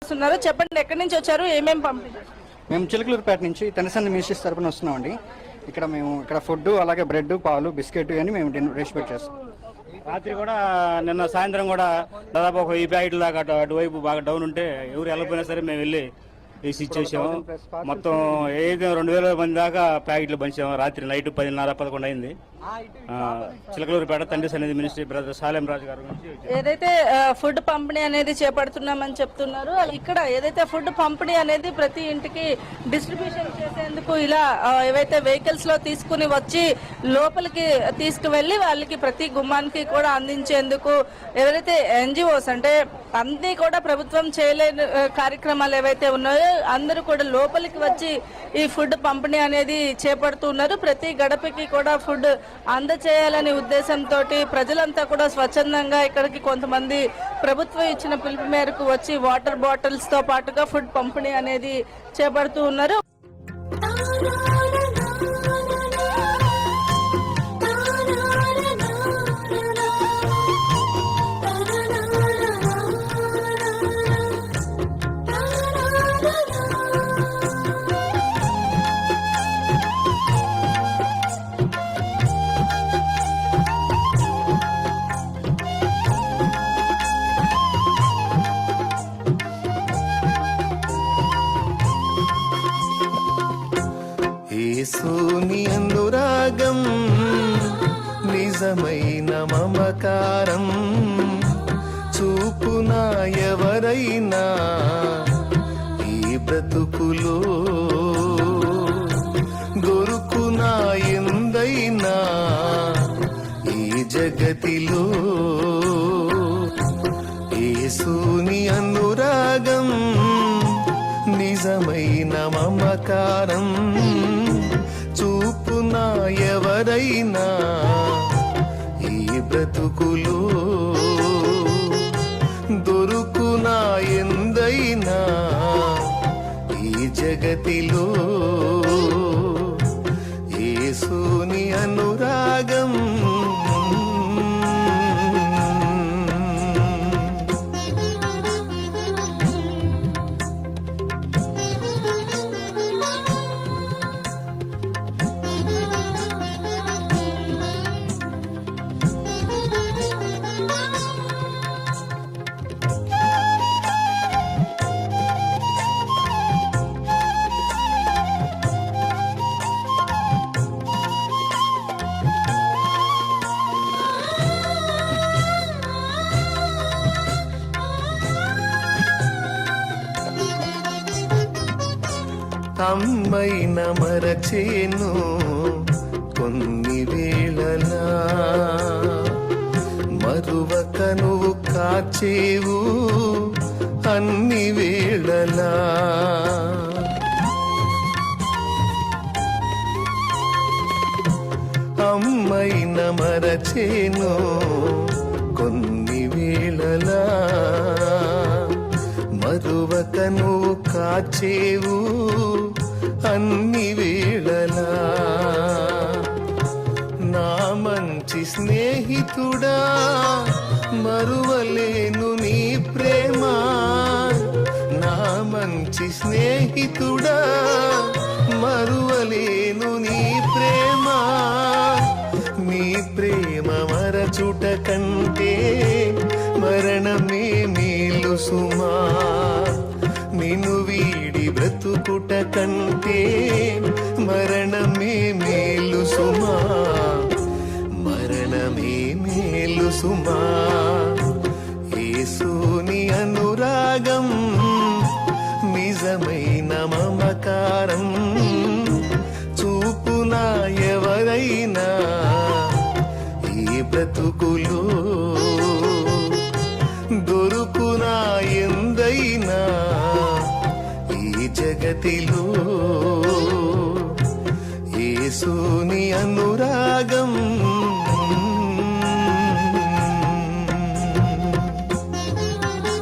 వస్తున్నారు. చెప్పండి, ఎక్కడి నుంచి వచ్చారు, ఏమేమి పంపిణీ? మేము చిలకలూరుపేట నుంచి తెనసంది మినిస్ట్రీస్ తరపున వస్తున్నామండి. ఇక్కడ ఫుడ్, అలాగే బ్రెడ్, పాలు, బిస్కెట్ అని మేము రెస్పెక్ట్ చేస్తాం. రాత్రి కూడా నిన్న సాయంత్రం కూడా దాదాపు ఒక 10 ప్యాకెట్ల దాకా అటువైపు బాగా డౌన్ ఉంటే ఎవరు వెళ్ళకపోయినా సరే మేము వెళ్ళి వేసి ఇచ్చేసాము. మొత్తం 2000 మంది దాకా ప్యాకెట్లు పంచాము. రాత్రి నైట్ 10:30-11 అయింది. చిలకలూరుపేట తండ్రి సన్నిధి మినిస్ట్రీ బ్రదర్ సాలెం రాజు గారు ఏదైతే ఫుడ్ పంపిణీ అనేది చేపడుతున్నామని చెప్తున్నారు, ఇక్కడ ఏదైతే ఫుడ్ పంపిణీ అనేది ప్రతి ఇంటికి డిస్ట్రిబ్యూషన్ చేసేందుకు ఇలా ఏవైతే వెహికల్స్ లో తీసుకుని వచ్చి లోపలికి తీసుకువెళ్లి వాళ్ళకి ప్రతి గుమ్మానికి కూడా అందించేందుకు ఎవరైతే ఎన్జిఓస్ అంటే అన్ని కూడా ప్రభుత్వం చేయలేని కార్యక్రమాలు ఏవైతే ఉన్నాయో అందరూ కూడా లోపలికి వచ్చి ఈ ఫుడ్ పంపిణీ అనేది చేపడుతున్నారు. ప్రతి గడపకి కూడా ఫుడ్ అందచేయాలనే ఉద్దేశంతో ప్రజలంతా కూడా స్వచ్ఛందంగా ఇక్కడికి కొంతమంది ప్రభుత్వం ఇచ్చిన పిలుపు మేరకు వచ్చి వాటర్ బాటిల్స్ తో పాటుగా ఫుడ్ పంపిణీ అనేది చేపడుతూ ఉన్నారు. యేసుని అనురాగం నిజమైన మమకారం చూపునా ఎవరైనా ఈ బ్రతుకులో దొరుకునా ఎందైనా ఈ జగతిలో. యేసుని అనురాగం నిజమైన మమకారం చూపునా ఎవరైనా ఈ బ్రతుకులో దొరుకునా ఎందైనా ఈ జగతిలో. యేసుని అనురాగం అమ్మైన మరచేను కొన్ని వేళలా మరువక నువ్వు కాచేవు అన్ని వేళలా. అమ్మైన మరచేను కొన్ని వేళలా మరువక నువ్వు కాచేవు అన్ని వేళలా. నా మంచి స్నేహితుడా మరువలేను నీ ప్రేమ. నా మంచి స్నేహితుడా మరువలేను నీ ప్రేమ. నీ ప్రేమ మరచుట కంటే మరణమే మేలు సుమా. నిన్ను వీడి బ్రతుకుట కంటే మరణమే మేలు సుమా. మరణమే మేలు సుమా. యేసుని అనురాగం నిజమైన మమకారం చూపునా ఎవరైనా ఈ బ్రతుకులో దొరుకునా ఎందైనా ఈ జగతిలో. యేసుని అనురాగం